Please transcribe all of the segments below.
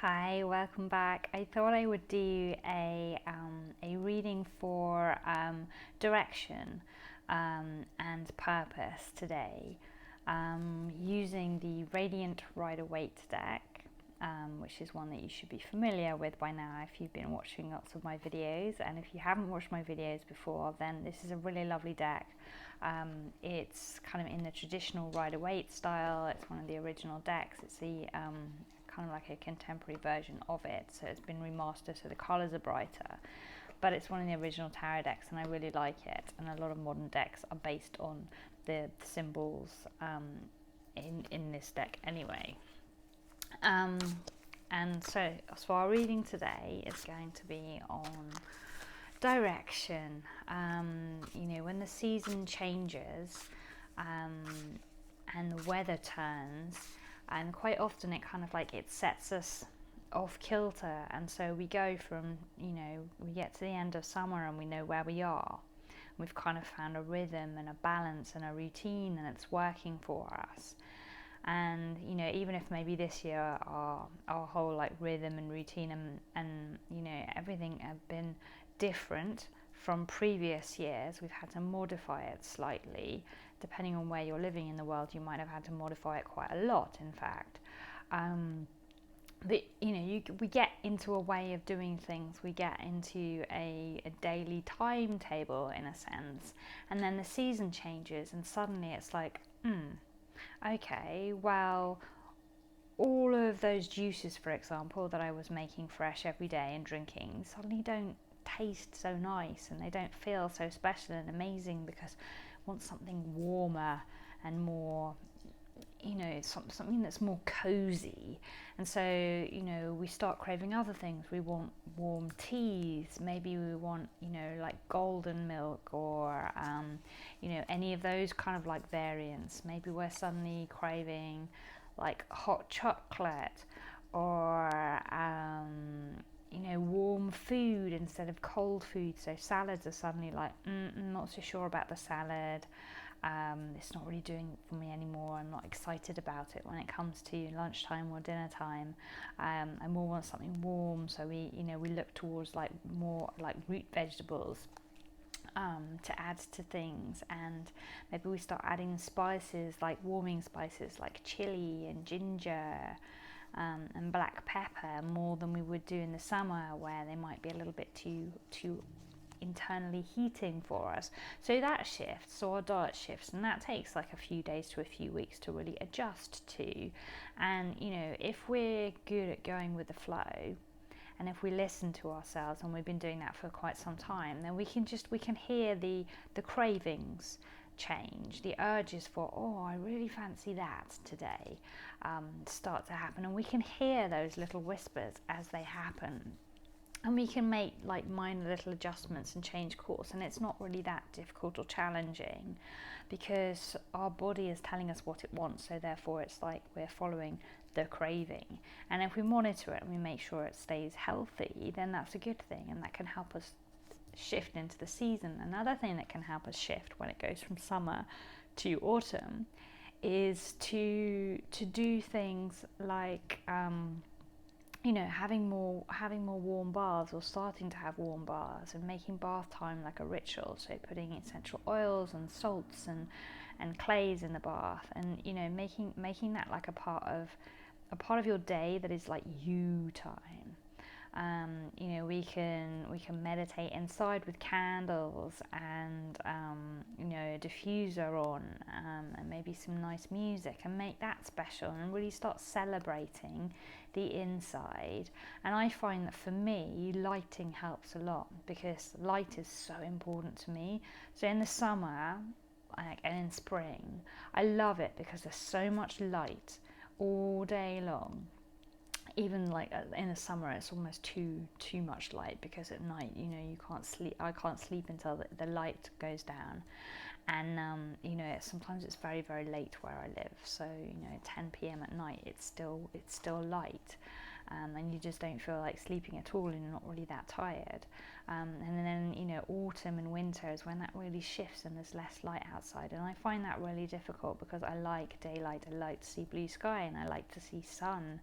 Hi, welcome back. I thought I would do a reading for direction and purpose today using the Radiant Rider-Waite deck, which is one that you should be familiar with by now if you've been watching lots of my videos. And if you haven't watched my videos before, then this is a really lovely deck. It's kind of in the traditional Rider-Waite style. It's one of the original decks. It's the kind of like a contemporary version of it, so it's been remastered so the colours are brighter, but it's one of the original tarot decks and I really like it. And a lot of modern decks are based on the symbols in this deck anyway. And so our reading today is going to be on direction. When the season changes and the weather turns, and quite often it kind of like it sets us off kilter, and so we go from, we get to the end of summer and we know where we are. We've kind of found a rhythm and a balance and a routine, and it's working for us. And even if maybe this year our whole like rhythm and routine and everything have been different from previous years, we've had to modify it slightly. Depending on where you're living in the world, you might have had to modify it quite a lot, in fact. But we get into a way of doing things, we get into a daily timetable in a sense, and then the season changes and suddenly it's like, okay, well, all of those juices, for example, that I was making fresh every day and drinking suddenly don't taste so nice and they don't feel so special and amazing, because I want something warmer and more, something that's more cozy. And so, we start craving other things. We want warm teas, maybe we want, like golden milk or, any of those kind of like variants. Maybe we're suddenly craving like hot chocolate or, warm food instead of cold food. So salads are suddenly like, I'm not so sure about the salad. It's not really doing it for me anymore. I'm not excited about it when it comes to lunchtime or dinner time. I more want something warm, so we look towards like more like root vegetables to add to things, and maybe we start adding spices, like warming spices like chili and ginger and black pepper, more than we would do in the summer, where they might be a little bit too internally heating for us. So that shifts, so our diet shifts, and that takes like a few days to a few weeks to really adjust to. And if we're good at going with the flow, and if we listen to ourselves, and we've been doing that for quite some time, then we can hear the cravings change, the urges for, oh, I really fancy that today, start to happen, and we can hear those little whispers as they happen. And we can make like minor little adjustments and change course, and it's not really that difficult or challenging, because our body is telling us what it wants, so therefore it's like we're following the craving. And if we monitor it and we make sure it stays healthy, then that's a good thing, and that can help us shift into the season. Another thing that can help us shift when it goes from summer to autumn is to do things like having more warm baths, or starting to have warm baths, and making bath time like a ritual. So putting essential oils and salts and clays in the bath, and making that like a part of your day that is like you time. We can meditate inside with candles and a diffuser on, and maybe some nice music, and make that special and really start celebrating the inside. And I find that for me, lighting helps a lot, because light is so important to me. So in the summer, and in spring, I love it because there's so much light all day long. Even like in the summer, it's almost too much light, because at night, you can't sleep. I can't sleep until the light goes down, and sometimes it's very, very late where I live. So 10 p.m. at night, it's still light, and you just don't feel like sleeping at all, and you're not really that tired. And then, autumn and winter is when that really shifts and there's less light outside. And I find that really difficult because I like daylight, I like to see blue sky, and I like to see sun.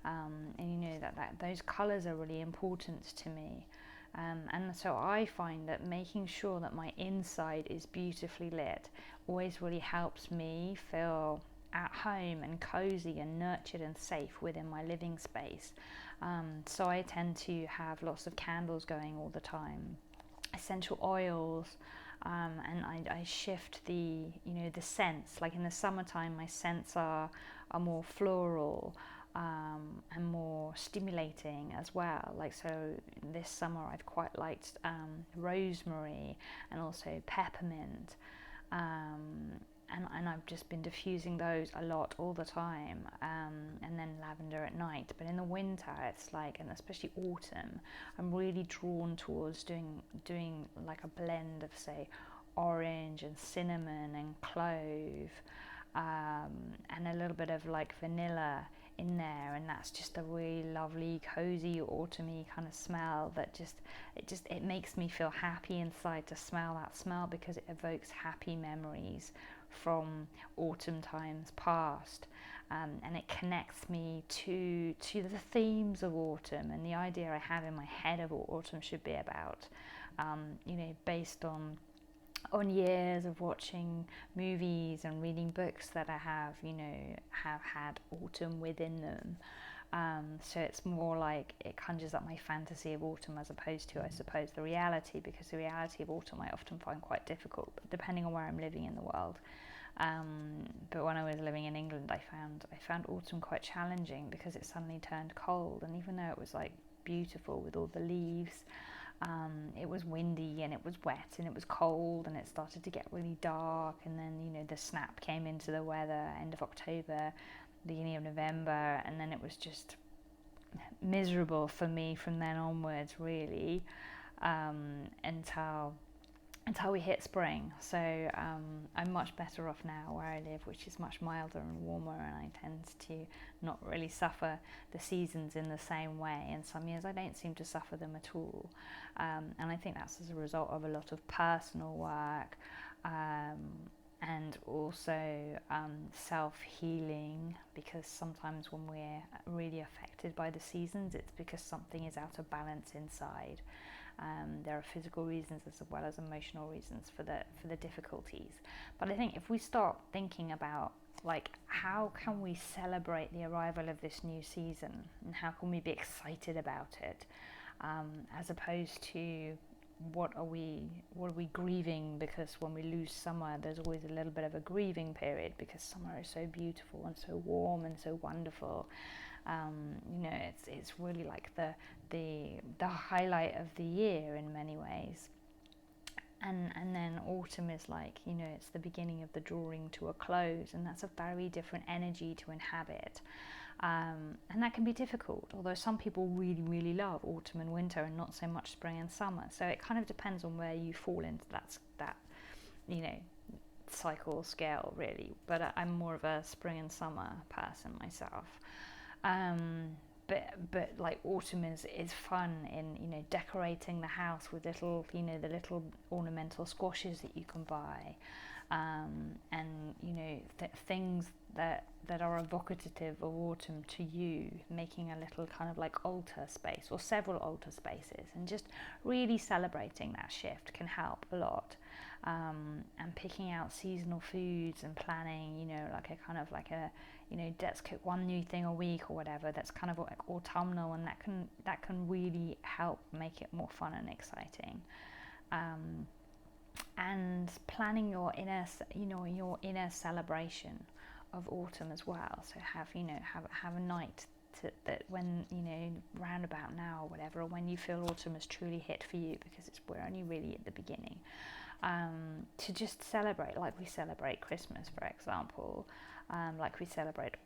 And that those colours are really important to me. And so I find that making sure that my inside is beautifully lit always really helps me feel at home and cozy and nurtured and safe within my living space. So I tend to have lots of candles going all the time, essential oils, and I shift the scents. Like in the summertime, my scents are more floral, and more stimulating as well. Like, so this summer I've quite liked rosemary and also peppermint, and I've just been diffusing those a lot all the time, and then lavender at night. But in the winter, it's like, and especially autumn, I'm really drawn towards doing like a blend of, say, orange and cinnamon and clove, and a little bit of like vanilla in there, and that's just a really lovely, cozy, autumny kind of smell that it makes me feel happy inside to smell that smell, because it evokes happy memories from autumn times past, and it connects me to the themes of autumn and the idea I have in my head of what autumn should be about, based on years of watching movies and reading books that I have had autumn within them. So it's more like it conjures up my fantasy of autumn as opposed to, I suppose, the reality, because the reality of autumn I often find quite difficult, depending on where I'm living in the world. But when I was living in England, I found autumn quite challenging because it suddenly turned cold, and even though it was like beautiful with all the leaves, it was windy and it was wet and it was cold, and it started to get really dark, and then the snap came into the weather end of October, beginning of November, and then it was just miserable for me from then onwards, really, until we hit spring. So I'm much better off now where I live, which is much milder and warmer, and I tend to not really suffer the seasons in the same way. And some years I don't seem to suffer them at all, and I think that's as a result of a lot of personal work, and also self-healing, because sometimes when we're really affected by the seasons, it's because something is out of balance inside. There are physical reasons as well as emotional reasons for the difficulties. But I think if we start thinking about, like, how can we celebrate the arrival of this new season, and how can we be excited about it, as opposed to what are we grieving, because when we lose summer there's always a little bit of a grieving period, because summer is so beautiful and so warm and so wonderful. It's really like the highlight of the year in many ways, and then autumn is like, it's the beginning of the drawing to a close, and that's a very different energy to inhabit, and that can be difficult, although some people really, really love autumn and winter and not so much spring and summer. So it kind of depends on where you fall into that cycle scale, really. But I'm more of a spring and summer person myself. But like autumn is fun in decorating the house with little the little ornamental squashes that you can buy, and things that are evocative of autumn to you, making a little kind of like altar space or several altar spaces, and just really celebrating that shift can help a lot. And picking out seasonal foods and planning, like a kind of like a, let's cook one new thing a week or whatever, that's kind of like autumnal, and that can really help make it more fun and exciting. And planning your inner celebration of autumn as well. So have a night that when round about now or whatever, or when you feel autumn has truly hit for you, because we're only really at the beginning, to just celebrate, like we celebrate Christmas, for example, like we celebrate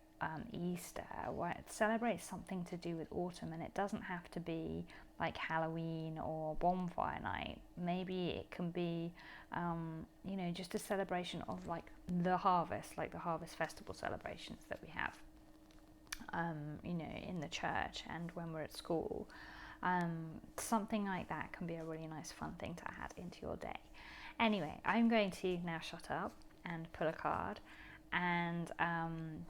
Easter, where celebrate something to do with autumn, and it doesn't have to be like Halloween or bonfire night. Maybe it can be just a celebration of like the harvest, like the harvest festival celebrations that we have. in the church and when we're at school. Something like that can be a really nice fun thing to add into your day. Anyway, I'm going to now shut up and pull a card, and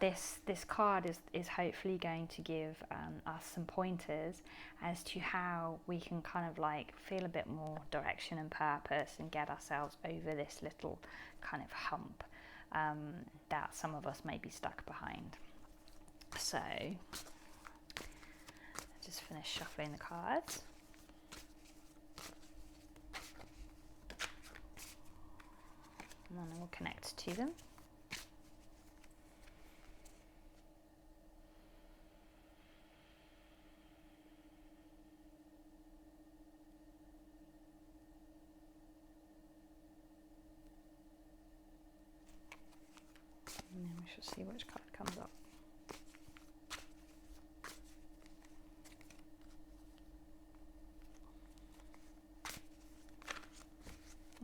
this card is hopefully going to give us some pointers as to how we can kind of like feel a bit more direction and purpose and get ourselves over this little kind of hump that some of us may be stuck behind. So just finish shuffling the cards. And then we'll connect to them. And then we shall see which card comes up.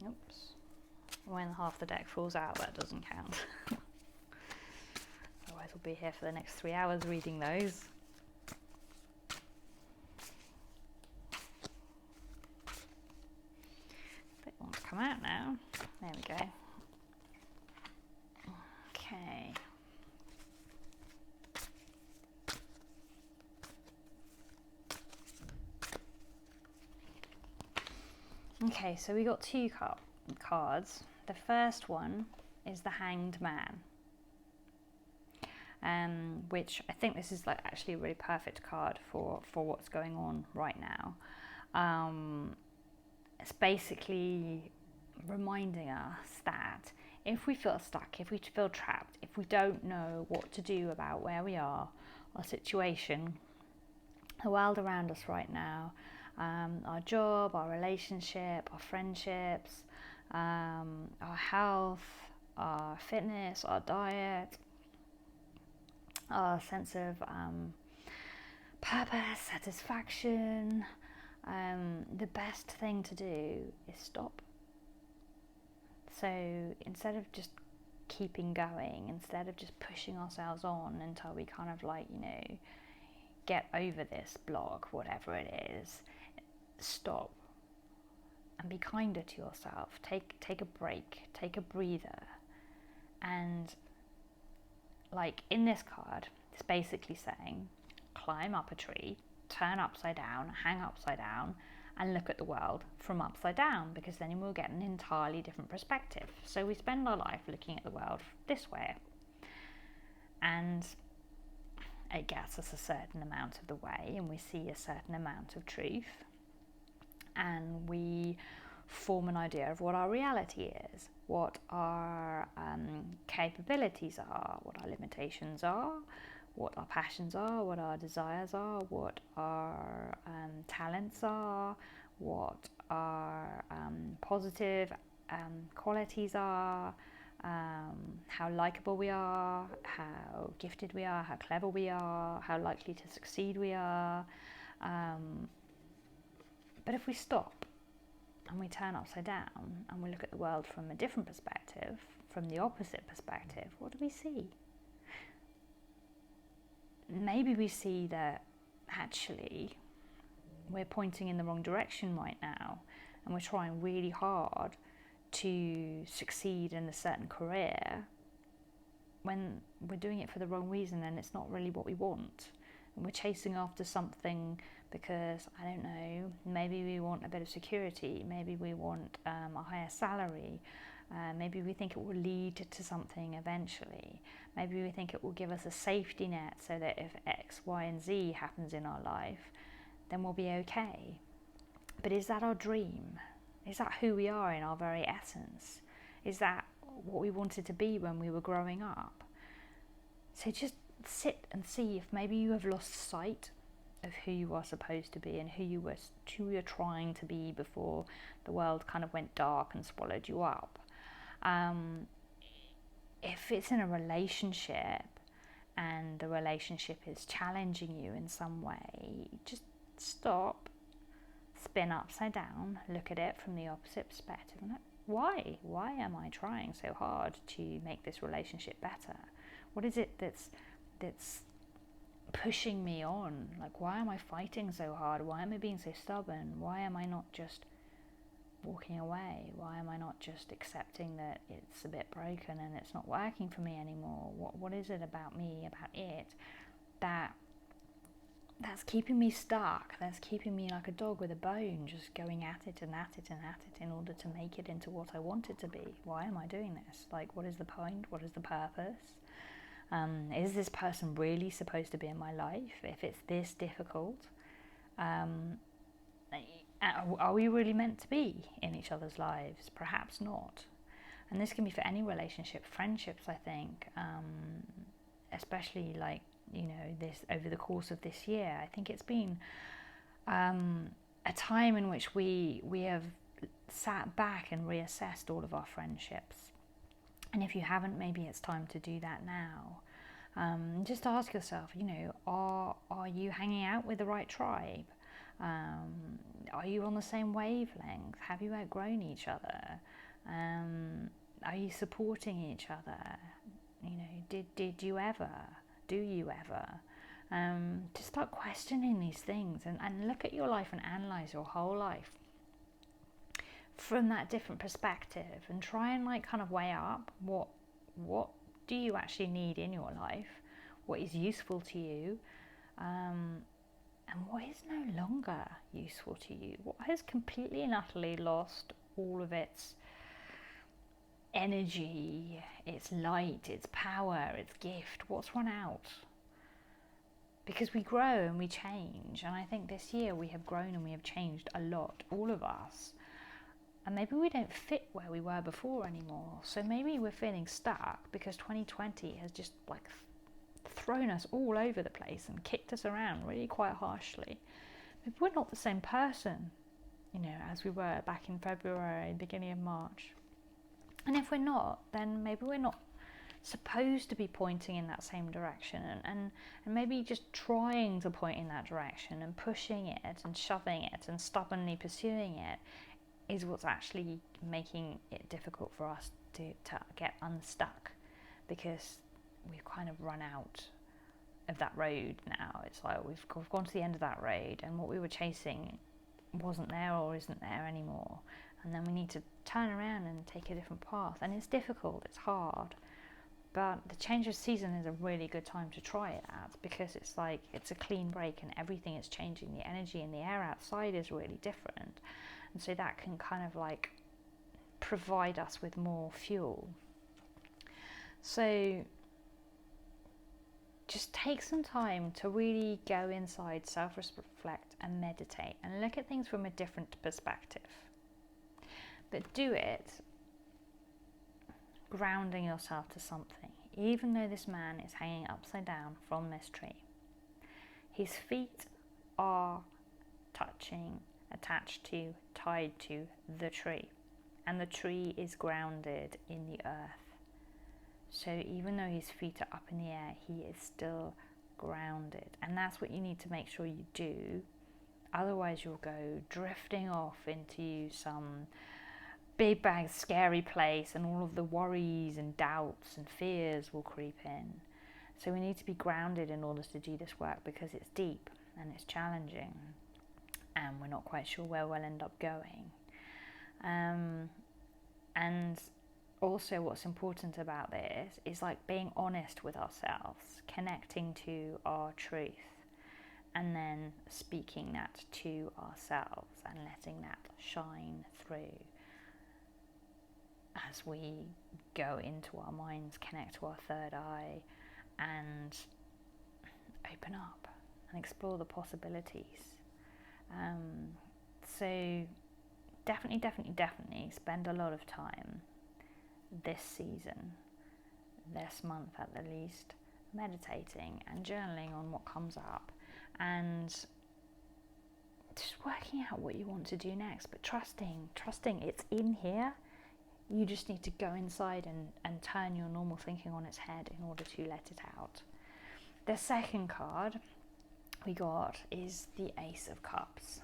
Oops. When half the deck falls out, that doesn't count. Otherwise we'll be here for the next 3 hours reading those. They want to come out now. There we go. Okay. Okay, so we got two cards. The first one is the Hanged Man, which I think this is like actually a really perfect card for what's going on right now. It's basically reminding us that if we feel stuck, if we feel trapped, if we don't know what to do about where we are, our situation, the world around us right now, our job, our relationship, our friendships, our health, our fitness, our diet, our sense of purpose, satisfaction, the best thing to do is stop. So instead of just keeping going, instead of just pushing ourselves on until we kind of like, get over this block, whatever it is, stop and be kinder to yourself. Take a break, take a breather. And like in this card, it's basically saying climb up a tree, turn upside down, hang upside down, and look at the world from upside down, because then we'll get an entirely different perspective. So we spend our life looking at the world this way, and it gets us a certain amount of the way, and we see a certain amount of truth, and we form an idea of what our reality is, what our capabilities are, what our limitations are, what our passions are, what our desires are, what our talents are, what our positive qualities are, how likable we are, how gifted we are, how clever we are, how likely to succeed we are. But if we stop and we turn upside down and we look at the world from a different perspective, from the opposite perspective, what do we see? Maybe we see that actually we're pointing in the wrong direction right now, and we're trying really hard to succeed in a certain career when we're doing it for the wrong reason, and it's not really what we want. And we're chasing after something because, I don't know, maybe we want a bit of security, maybe we want a higher salary, maybe we think it will lead to something eventually, maybe we think it will give us a safety net so that if X, Y, and Z happens in our life, then we'll be okay. But is that our dream? Is that who we are in our very essence? Is that what we wanted to be when we were growing up? So just sit and see if maybe you have lost sight of who you are supposed to be and who you were trying to be before the world kind of went dark and swallowed you up. If it's in a relationship and the relationship is challenging you in some way, just stop, spin upside down, look at it from the opposite perspective, and why am I trying so hard to make this relationship better? What is it that's pushing me on? Like, why am I fighting so hard? Why am I being so stubborn? Why am I not just walking away? Why am I not just accepting that it's a bit broken and it's not working for me anymore? What is it about me, about it, that's keeping me stuck, that's keeping me like a dog with a bone, just going at it and at it and at it in order to make it into what I want it to be? Why am I doing this? Like, what is the point? What is the purpose? Is this person really supposed to be in my life if it's this difficult? Are we really meant to be in each other's lives? Perhaps not. And this can be for any relationship, friendships, I think, especially like, this over the course of this year. I think it's been a time in which we have sat back and reassessed all of our friendships. And if you haven't, maybe it's time to do that now. Just ask yourself, are you hanging out with the right tribe? Are you on the same wavelength? Have you outgrown each other? Are you supporting each other? Did you ever? Do you ever? To start questioning these things and look at your life and analyze your whole life from that different perspective, and try and like kind of weigh up what do you actually need in your life, what is useful to you, and what is no longer useful to you, what has completely and utterly lost all of its energy, its light, its power, its gift, what's run out. Because we grow and we change, and I think this year we have grown and we have changed a lot, all of us. And maybe we don't fit where we were before anymore. So maybe we're feeling stuck because 2020 has just like thrown us all over the place and kicked us around really quite harshly. Maybe we're not the same person, as we were back in February, beginning of March. And if we're not, then maybe we're not supposed to be pointing in that same direction, and maybe just trying to point in that direction and pushing it and shoving it and stubbornly pursuing it is what's actually making it difficult for us to get unstuck, because we've kind of run out of that road now. It's like we've gone to the end of that road, and what we were chasing wasn't there or isn't there anymore. And then we need to turn around and take a different path. And it's difficult, it's hard. But the change of season is a really good time to try it at, because it's like it's a clean break and everything is changing. The energy in the air outside is really different. And so that can kind of like provide us with more fuel. So just take some time to really go inside, self-reflect and meditate and look at things from a different perspective. But do it grounding yourself to something. Even though this man is hanging upside down from this tree, his feet are touching, attached to, tied to the tree, and the tree is grounded in the earth. So even though his feet are up in the air, he is still grounded. And that's what you need to make sure you do. Otherwise you'll go drifting off into some big bang scary place, and all of the worries and doubts and fears will creep in. So we need to be grounded in order to do this work, because it's deep and it's challenging and we're not quite sure where we'll end up going. And also what's important about this is like being honest with ourselves, connecting to our truth, and then speaking that to ourselves and letting that shine through as we go into our minds, connect to our third eye, and open up and explore the possibilities. So definitely spend a lot of time this season, this month at the least, meditating and journaling on what comes up, and just working out what you want to do next, but trusting it's in here. You just need to go inside and turn your normal thinking on its head in order to let it out. The second card we got is the Ace of Cups.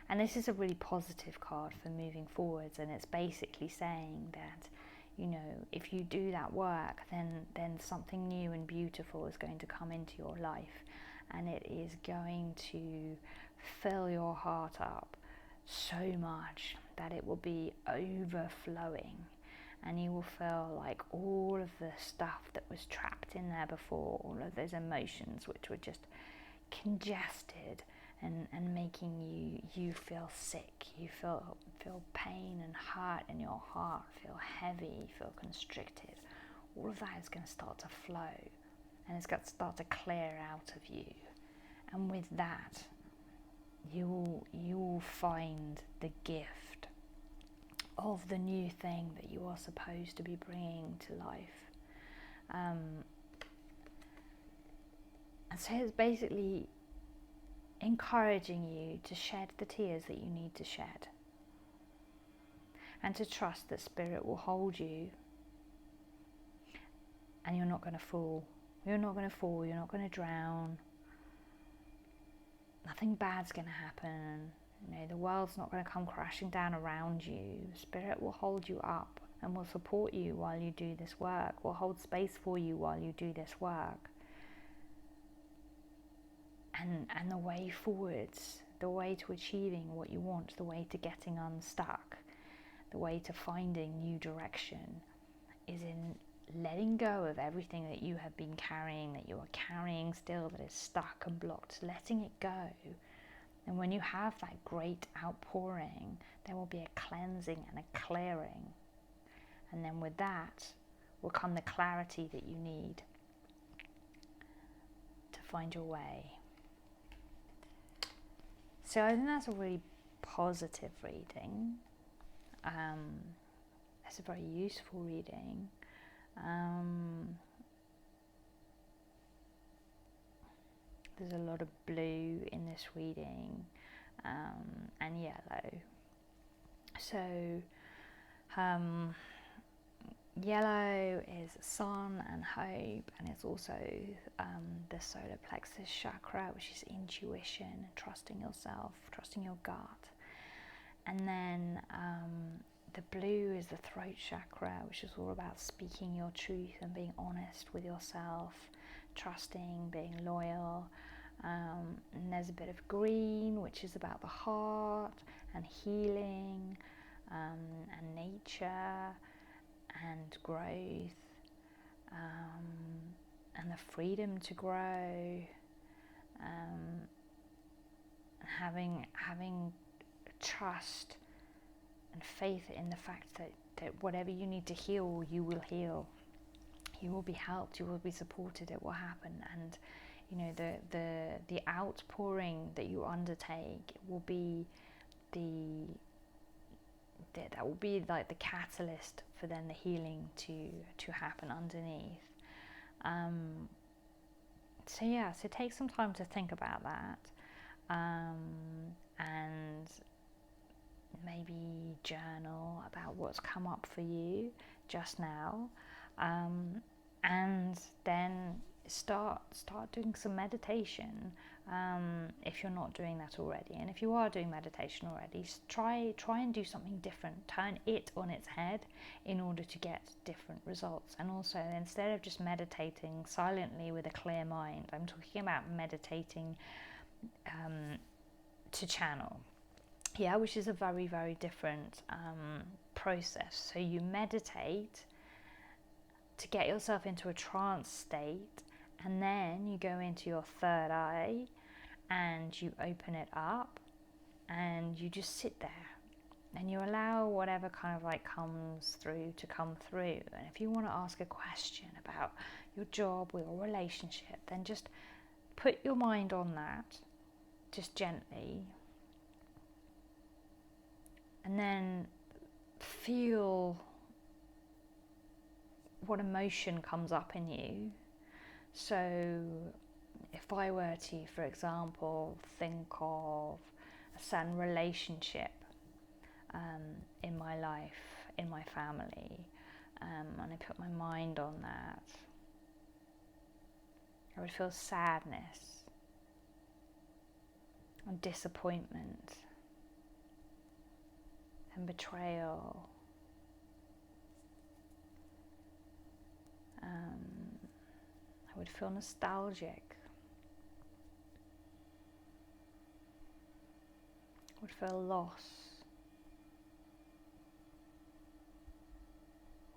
And this is a really positive card for moving forwards, and it's basically saying that you know, if you do that work, then something new and beautiful is going to come into your life, and it is going to fill your heart up so much that it will be overflowing, and you will feel like all of the stuff that was trapped in there before, all of those emotions which were just congested and making you feel sick, you feel pain and hurt in your heart, feel heavy, feel constricted, all of that is going to start to flow, and it's going to start to clear out of you. And with that, you will find the gift of the new thing that you are supposed to be bringing to life. And so it's basically encouraging you to shed the tears that you need to shed, and to trust that Spirit will hold you, and you're not going to fall. You're not going to fall, you're not going to drown. Nothing bad's going to happen. You know, the world's not going to come crashing down around you. Spirit will hold you up and will support you while you do this work, will hold space for you while you do this work. And the way forwards, the way to achieving what you want, the way to getting unstuck, the way to finding new direction is in letting go of everything that you have been carrying, that you are carrying still, that is stuck and blocked, letting it go. And when you have that great outpouring, there will be a cleansing and a clearing. And then with that will come the clarity that you need to find your way. So I think that's a really positive reading. It's a very useful reading. There's a lot of blue in this reading, and yellow. So yellow is sun and hope, and it's also the solar plexus chakra, which is intuition, trusting yourself, trusting your gut. And then the blue is the throat chakra, which is all about speaking your truth and being honest with yourself, trusting, being loyal. And there's a bit of green, which is about the heart and healing, and nature and growth, and the freedom to grow, and having trust and faith in the fact that whatever you need to heal, you will heal. You will be helped, you will be supported, it will happen. And you know, the outpouring that you undertake will be that will be like the catalyst for then the healing to happen underneath. So take some time to think about that, and maybe journal about what's come up for you just now, and then start doing some meditation, if you're not doing that already. And if you are doing meditation already, try and do something different. Turn it on its head in order to get different results. And also, instead of just meditating silently with a clear mind, I'm talking about meditating to channel, which is a very, very different process. So you meditate to get yourself into a trance state, and then you go into your third eye and you open it up and you just sit there and you allow whatever kind of like comes through to come through. And if you want to ask a question about your job or your relationship, then just put your mind on that, just gently, and then feel what emotion comes up in you. So if I were to, for example, think of a certain relationship in my life, in my family, and I put my mind on that, I would feel sadness and disappointment and betrayal I would feel nostalgic. I would feel loss.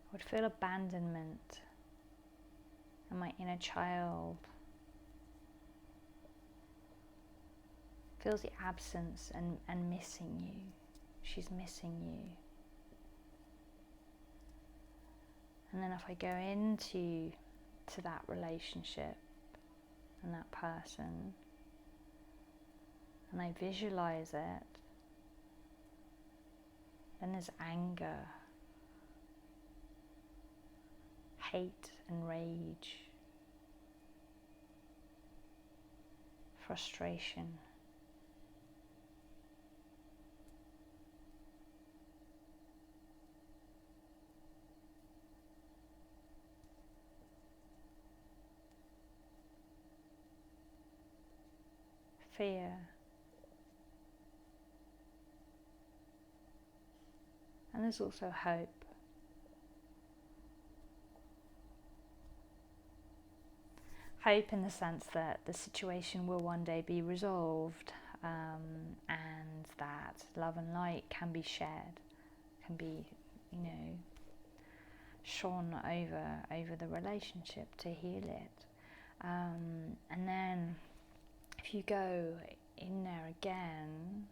I would feel abandonment, and my inner child feels the absence and missing you. She's missing you. And then if I go into that relationship and that person, and I visualize it, then there's anger, hate and rage, frustration. Fear. And there's also hope. Hope in the sense that the situation will one day be resolved, and that love and light can be shared, can be, shone over the relationship to heal it. And then if you go in there again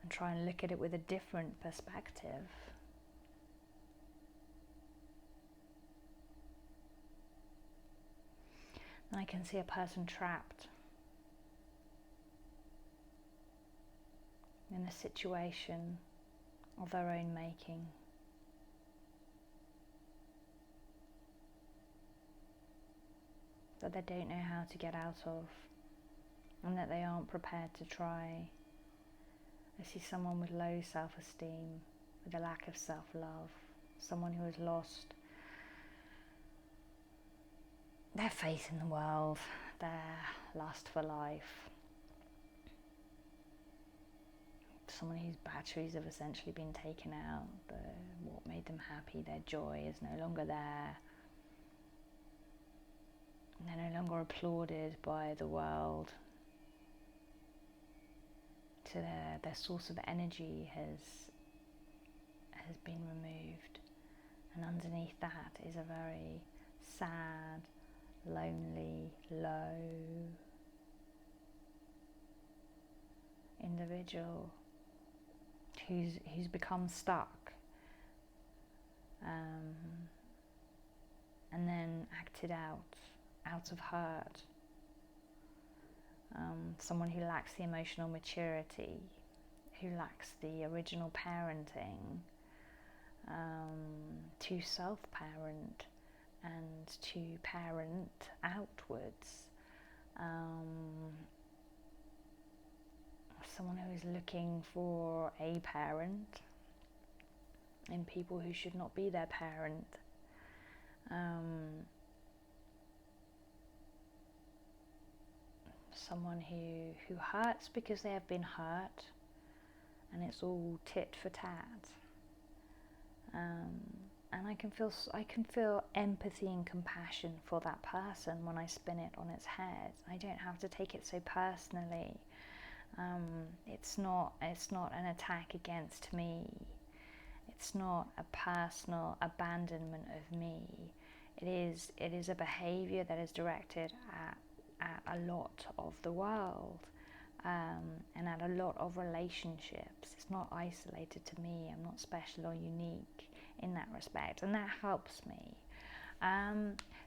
and try and look at it with a different perspective, and I can see a person trapped in a situation of their own making. That they don't know how to get out of, and that they aren't prepared to try. I see someone with low self-esteem, with a lack of self-love, someone who has lost their faith in the world, their lust for life, someone whose batteries have essentially been taken out, what made them happy, their joy is no longer there. They're no longer applauded by the world. So their source of energy has been removed, and underneath that is a very sad, lonely, low individual who's become stuck, and then acted out of hurt. Someone who lacks the emotional maturity, who lacks the original parenting, to self-parent and to parent outwards. Someone who is looking for a parent in people who should not be their parent. Someone who hurts because they have been hurt, and it's all tit for tat. And I can feel empathy and compassion for that person when I spin it on its head. I don't have to take it so personally. It's not an attack against me. It's not a personal abandonment of me. It is a behavior that is directed at a lot of the world, and at a lot of relationships. It's not isolated to me. I'm not special or unique in that respect, and that helps me.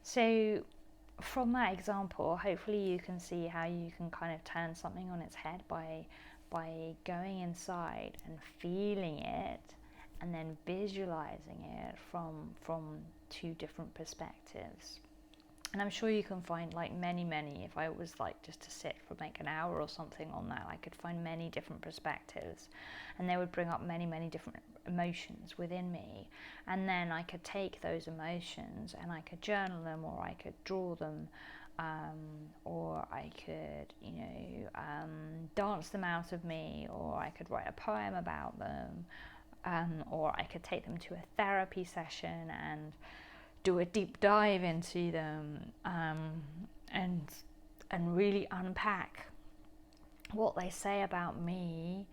So from that example, hopefully you can see how you can kind of turn something on its head by going inside and feeling it, and then visualizing it from two different perspectives. And I'm sure you can find many, if I was just to sit for an hour or something on that, I could find many different perspectives, and they would bring up many different emotions within me. And then I could take those emotions and I could journal them, or I could draw them, or I could, dance them out of me, or I could write a poem about them. or I could take them to a therapy session and do a deep dive into them, and really unpack what they say about me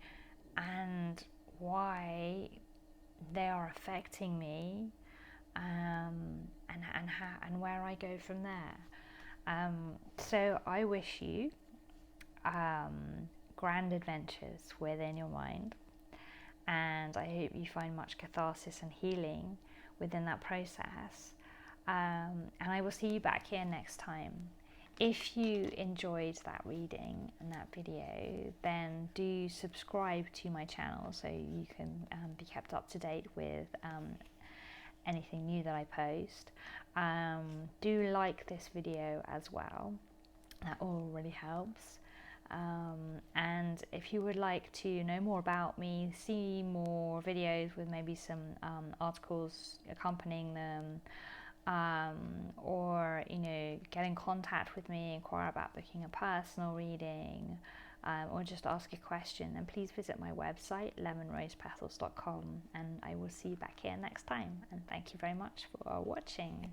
and why they are affecting me, and where I go from there. So I wish you grand adventures within your mind, and I hope you find much catharsis and healing within that process. And I will see you back here next time. If you enjoyed that reading and that video, then do subscribe to my channel so you can be kept up to date with anything new that I post. Do like this video as well, that all really helps. And if you would like to know more about me, see more videos with maybe some articles accompanying them, or get in contact with me, inquire about booking a personal reading, or just ask a question, then please visit my website lemonrosepetals.com, and I will see you back here next time. And thank you very much for watching.